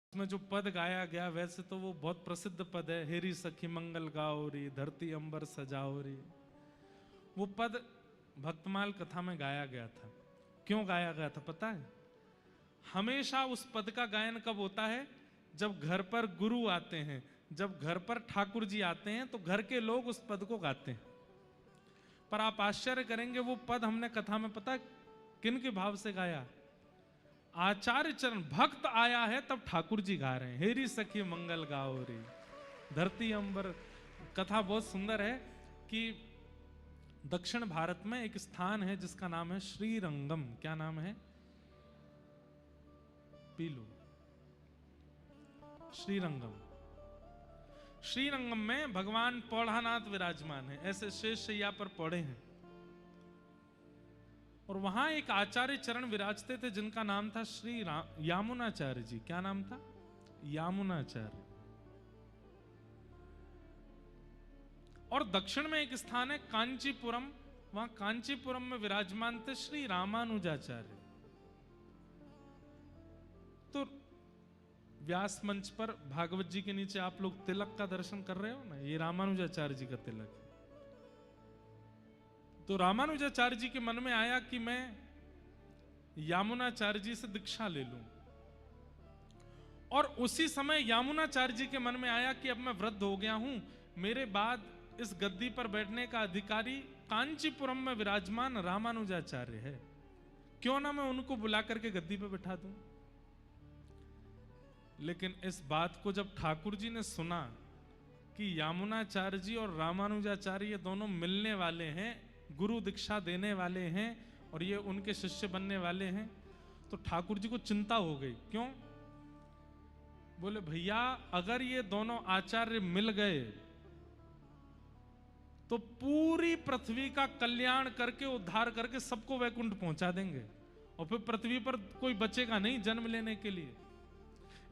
उसमें जो पद गाया गया वैसे तो वो बहुत प्रसिद्ध पद है, हेरी सखी मंगल गाओ री, धरती अंबर सजाओ री। वो पद भक्तमाल कथा में गाया गया था। क्यों गाया गया था पता है? हमेशा उस पद का गायन कब होता है? जब घर पर गुरु आते हैं, जब घर पर ठाकुर जी आते हैं तो घर के लोग उस पद को गाते हैं। पर आप आश्चर्य करेंगे, वो पद हमने कथा में पता किन के भाव से गाया? आचार्य चरण भक्त आया है तब ठाकुर जी गा रहे हैं, हेरी सखी मंगल गाओ रे, धरती अंबर। कथा बहुत सुंदर है कि दक्षिण भारत में एक स्थान है जिसका नाम है श्रीरंगम। क्या नाम है? पीलू। श्रीरंगम। श्रीरंगम में भगवान पौढ़ानाथ विराजमान है, ऐसे शेष शैया पर पौड़े हैं। और वहां एक आचार्य चरण विराजते थे जिनका नाम था श्री यामुनाचार्य जी। क्या नाम था? यामुनाचार्य। और दक्षिण में एक स्थान है कांचीपुरम, वहां कांचीपुरम में विराजमान थे श्री रामानुजाचार्य। तो व्यास मंच पर भागवत जी के नीचे आप लोग तिलक का दर्शन कर रहे हो ना, ये रामानुजाचार्य जी का तिलक है। तो रामानुजाचार्य जी के मन में आया कि मैं यामुनाचार्य जी से दीक्षा ले लूं। और उसी समय यामुनाचार्य जी के मन में आया कि अब मैं वृद्ध हो गया हूं, मेरे बाद इस गद्दी पर बैठने का अधिकारी कांचीपुरम में विराजमान रामानुजाचार्य है, क्यों ना मैं उनको बुला करके गद्दी पर बैठा दूं। लेकिन इस बात को जब ठाकुर जी ने सुना कि यामुनाचार्य जी और रामानुजाचार्य ये दोनों मिलने वाले हैं, गुरु दीक्षा देने वाले हैं और ये उनके शिष्य बनने वाले हैं, तो ठाकुर जी को चिंता हो गई। क्यों? बोले भैया अगर ये दोनों आचार्य मिल गए तो पूरी पृथ्वी का कल्याण करके उद्धार करके सबको वैकुंठ पहुंचा देंगे और फिर पृथ्वी पर कोई बचेगा नहीं जन्म लेने के लिए।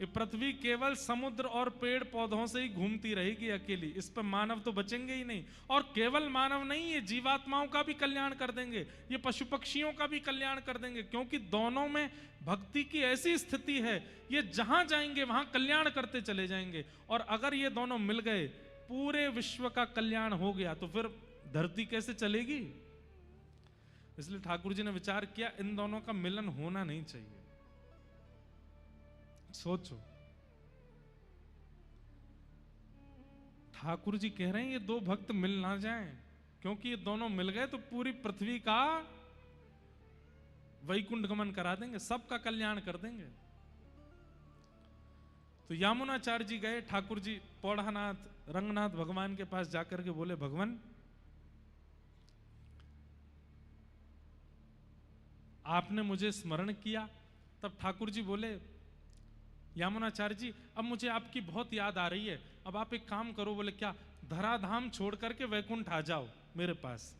ये पृथ्वी केवल समुद्र और पेड़ पौधों से ही घूमती रहेगी अकेली, इस पर मानव तो बचेंगे ही नहीं। और केवल मानव नहीं, ये जीवात्माओं का भी कल्याण कर देंगे, ये पशु पक्षियों का भी कल्याण कर देंगे, क्योंकि दोनों में भक्ति की ऐसी स्थिति है, ये जहां जाएंगे वहां कल्याण करते चले जाएंगे। और अगर ये दोनों मिल गए, पूरे विश्व का कल्याण हो गया, तो फिर धरती कैसे चलेगी? इसलिए ठाकुर जी ने विचार किया इन दोनों का मिलन होना नहीं चाहिए। सोचो, ठाकुर जी कह रहे हैं ये दो भक्त मिल ना जाएं, क्योंकि ये दोनों मिल गए तो पूरी पृथ्वी का वैकुंठ गमन करा देंगे, सबका कल्याण कर देंगे। तो यामुनाचार्य जी गए, ठाकुर जी पौढ़ानाथ रंगनाथ भगवान के पास जाकर के बोले, भगवान आपने मुझे स्मरण किया। तब ठाकुर जी बोले, यामुनाचार्य जी अब मुझे आपकी बहुत याद आ रही है, अब आप एक काम करो। बोले क्या? धराधाम छोड़ करके वैकुंठ आ जाओ मेरे पास।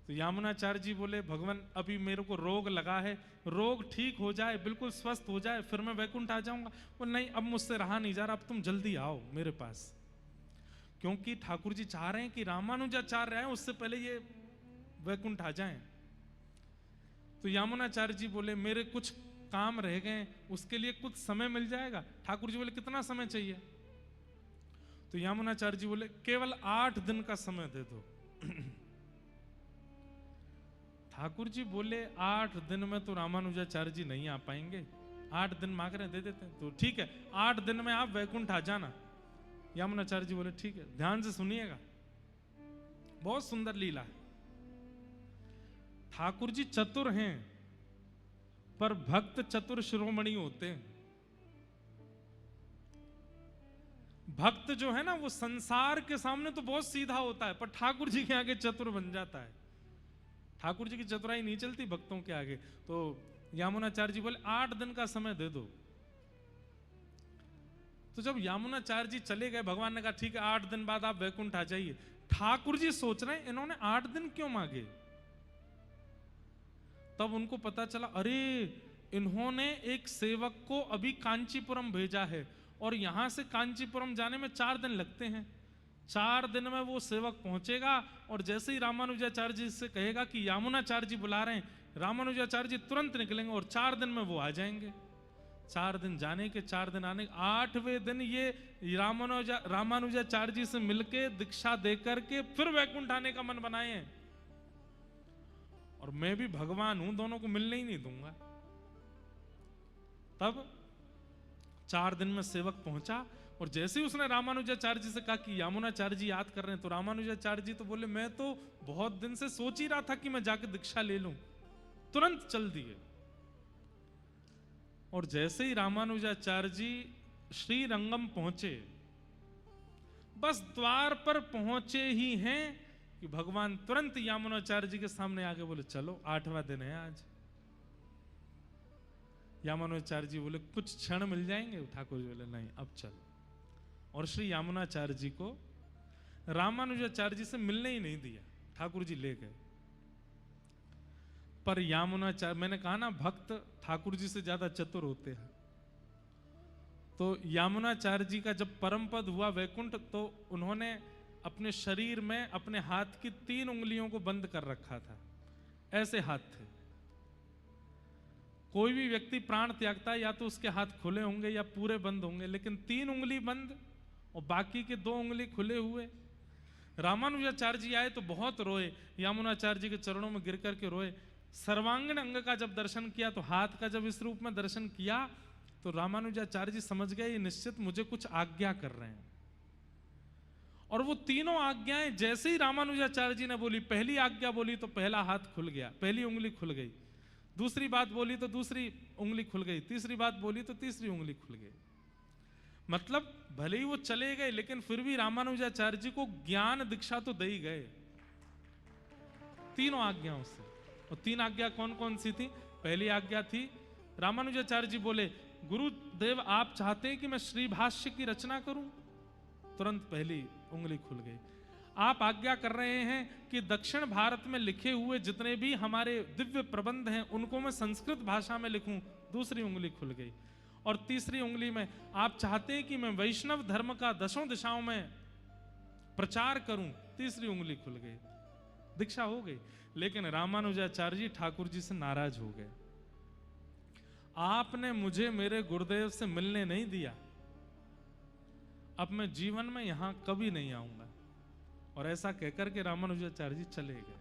तो यामुनाचार्य जी बोले, भगवान अभी मेरे को रोग लगा है, रोग ठीक हो जाए, बिल्कुल स्वस्थ हो जाए, फिर मैं वैकुंठ आ जाऊंगा। बोले नहीं, अब मुझसे रहा नहीं जा रहा, अब तुम जल्दी आओ मेरे पास। क्योंकि ठाकुर जी चाह रहे हैं कि रामानुजाचार्य आए उससे पहले ये वैकुंठ आ जाए। तो यामुनाचार्य जी बोले, मेरे कुछ काम रह गए, उसके लिए कुछ समय मिल जाएगा? ठाकुर जी बोले, कितना समय चाहिए? तो यामुनाचार्य जी बोले, केवल 8 दिन का समय दे दो। ठाकुर जी बोले, 8 दिन में तो रामानुजाचार्य जी नहीं आ पाएंगे, 8 दिन मांग रहे हैं, दे देते हैं। तो ठीक है, 8 दिन में आप वैकुंठ आ जाना। यामुनाचार्य जी बोले, ठीक है। ध्यान से सुनिएगा, बहुत सुंदर लीला है। ठाकुर जी चतुर हैं, पर भक्त चतुर शिरोमणि होते हैं। भक्त जो है ना वो संसार के सामने तो बहुत सीधा होता है, पर ठाकुर जी के आगे चतुर बन जाता है। ठाकुर जी की चतुराई नहीं चलती भक्तों के आगे। तो यामुनाचार्य जी बोले, 8 दिन का समय दे दो। तो जब यामुनाचार्य जी चले गए, भगवान ने कहा ठीक है, 8 दिन बाद आप वैकुंठ आ जाइए। ठाकुर जी सोच रहे हैं इन्होंने 8 दिन क्यों मांगे। तब उनको पता चला, अरे इन्होंने एक सेवक को अभी कांचीपुरम भेजा है और यहां से कांचीपुरम जाने में 4 दिन लगते हैं। 4 दिन में वो सेवक पहुंचेगा और जैसे ही रामानुजाचार्य जी से कहेगा कि यामुनाचार्य जी बुला रहे हैं, रामानुजाचार्य जी तुरंत निकलेंगे और 4 दिन में वो आ जाएंगे। 4 दिन जाने के 4 दिन आने, 8वें दिन ये रामानुजाचार्य जी से मिलके दीक्षा देकर के फिर वैकुंठ आने का मन बनाए हैं। और मैं भी भगवान हूं, दोनों को मिलने ही नहीं दूंगा। तब 4 दिन में सेवक पहुंचा और जैसे ही उसने रामानुजाचार्य जी से कहा कि यामुनाचार्य जी याद कर रहे हैं, तो रामानुजाचार्य जी तो बोले मैं तो बहुत दिन से सोच ही रहा था कि मैं जाके दीक्षा ले लूं। तुरंत चल दिए। और जैसे ही रामानुजाचार्य जी श्रीरंगम पहुंचे, बस द्वार पर पहुंचे ही हैं कि भगवान तुरंत यामुनाचार्य जी के सामने आके बोले चलो 8वां दिन है आज। यामुनाचार्य जी बोले कुछ क्षण मिल जाएंगे? ठाकुर जी बोले नहीं, अब चलो। और श्री यामुनाचार्य जी को रामानुजाचार्य जी से मिलने ही नहीं दिया, ठाकुर जी ले गए। पर यामुनाचार्य, मैंने कहा ना भक्त ठाकुर जी से ज्यादा चतुर होते हैं, तो यामुनाचार्य जी का जब परम पद हुआ वैकुंठ, तो उन्होंने अपने शरीर में अपने हाथ की 3 उंगलियों को बंद कर रखा था। ऐसे हाथ थे। कोई भी व्यक्ति प्राण त्यागता है या तो उसके हाथ खुले होंगे या पूरे बंद होंगे, लेकिन 3 उंगली बंद और बाकी के 2 उंगली खुले हुए। रामानुजाचार्य जी आए तो बहुत रोए, यामुनाचार्य जी के चरणों में गिर करके रोए। सर्वांगीण अंग का जब दर्शन किया, तो हाथ का जब इस रूप में दर्शन किया, तो रामानुजाचार्य जी समझ गए ये निश्चित मुझे कुछ आज्ञा कर रहे हैं। और वो तीनों आज्ञाएं जैसे ही रामानुजाचार्य जी ने बोली, पहली आज्ञा बोली तो पहला हाथ खुल गया, पहली उंगली खुल गई। दूसरी बात बोली तो दूसरी उंगली खुल गई, तीसरी बात बोली तो तीसरी उंगली खुल गई। मतलब भले ही वो चले गए, लेकिन फिर भी रामानुजाचार्य जी को ज्ञान दीक्षा तो दे ही गए तीनों आज्ञाओं से। और 3 आज्ञा कौन कौन सी थी? पहली आज्ञा थी, रामानुजाचार्य जी बोले गुरुदेव आप चाहते हैं कि मैं श्री भाष्य की रचना करूं? तुरंत पहली उंगली खुल गई। आप आज्ञा कर रहे हैं कि दक्षिण भारत में लिखे हुए जितने भी हमारे दिव्य प्रबंध हैं उनको मैं संस्कृत भाषा में लिखूं? दूसरी उंगली खुल गई। और तीसरी उंगली में आप चाहते हैं कि मैं वैष्णव धर्म का 10 दिशाओं में प्रचार करूं? तीसरी उंगली खुल गई, दीक्षा हो गई। लेकिन रामानुजाचार्य जी ठाकुर जी से नाराज हो गए। आपने मुझे मेरे गुरुदेव से मिलने नहीं दिया, अब मैं जीवन में यहां कभी नहीं आऊंगा। और ऐसा कहकर के रामानुजाचार्य जी चले गए।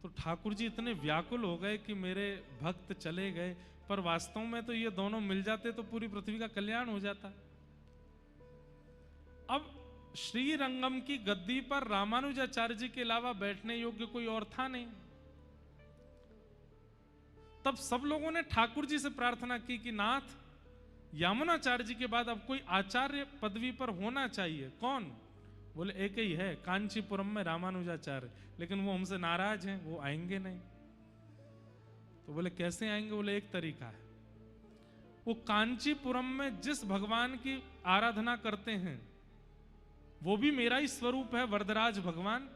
तो ठाकुर जी इतने व्याकुल हो गए कि मेरे भक्त चले गए, पर वास्तव में तो ये दोनों मिल जाते तो पूरी पृथ्वी का कल्याण हो जाता। अब श्रीरंगम की गद्दी पर रामानुजाचार्य जी के अलावा बैठने योग्य कोई और था नहीं। तब सब लोगों ने ठाकुर जी से प्रार्थना की कि नाथ, यामुनाचार्य जी के बाद अब कोई आचार्य पदवी पर होना चाहिए। कौन? बोले एक ही है, कांचीपुरम में रामानुजाचार्य, लेकिन वो हमसे नाराज हैं, वो आएंगे नहीं। तो बोले कैसे आएंगे? बोले एक तरीका है, वो कांचीपुरम में जिस भगवान की आराधना करते हैं वो भी मेरा ही स्वरूप है, वरदराज भगवान।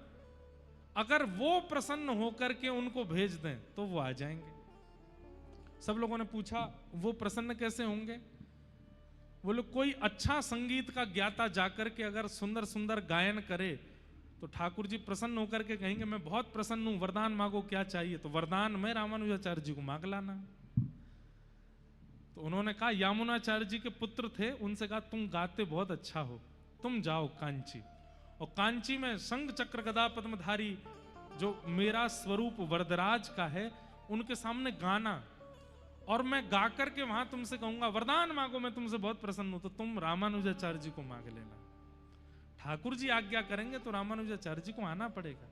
अगर वो प्रसन्न होकर के उनको भेज दें तो वो आ जाएंगे। सब लोगों ने पूछा वो प्रसन्न कैसे होंगे? बोले कोई अच्छा संगीत का ज्ञाता जाकर के अगर सुंदर सुंदर गायन करे तो ठाकुर जी प्रसन्न होकर के कहेंगे मैं बहुत प्रसन्न हूं, वरदान मांगो क्या चाहिए? तो वरदान में रामानुजाचार्य जी को मांग लाना। तो उन्होंने कहा, यामुनाचार्य जी के पुत्र थे, उनसे कहा तुम गाते बहुत अच्छा हो, तुम जाओ कांची। और कांची में शंख चक्र गदा पद्मधारी जो मेरा स्वरूप वरदराज का है उनके सामने गाना, और मैं गा करके वहां तुमसे कहूंगा वरदान मांगो, मैं तुमसे बहुत प्रसन्न हूं। तो तुम रामानुजाचार्य जी को मांग लेना। ठाकुर जी आज्ञा करेंगे तो रामानुजाचार्य जी को आना पड़ेगा।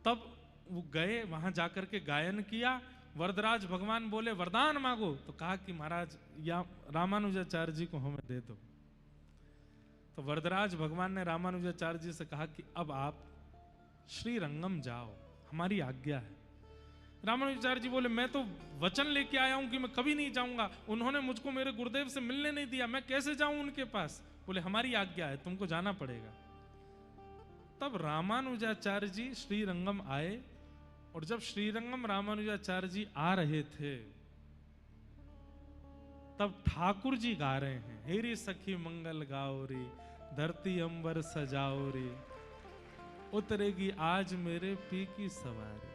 तब वो गए, वहां जाकर के गायन किया। वरदराज भगवान बोले वरदान मांगो, तो कहा कि महाराज या रामानुजाचार्य जी को हमें दे दो। तो वरदराज भगवान ने रामानुजाचार्य जी से कहा कि अब आप श्रीरंगम जाओ, हमारी आज्ञा है। रामानुजाचार्य जी बोले मैं तो वचन लेके आया हूं कि मैं कभी नहीं जाऊंगा, उन्होंने मुझको मेरे गुरुदेव से मिलने नहीं दिया, मैं कैसे जाऊं उनके पास? बोले हमारी आज्ञा है, तुमको जाना पड़ेगा। तब रामानुजाचार्य जी श्रीरंगम आए, और जब श्रीरंगम रामानुजाचार्य जी आ रहे थे तब ठाकुर जी गा रहे हैं, हेरी सखी मंगल गाओ रे, धरती अंबर सजाओ रे, उतरेगी आज मेरे पी की सवारी।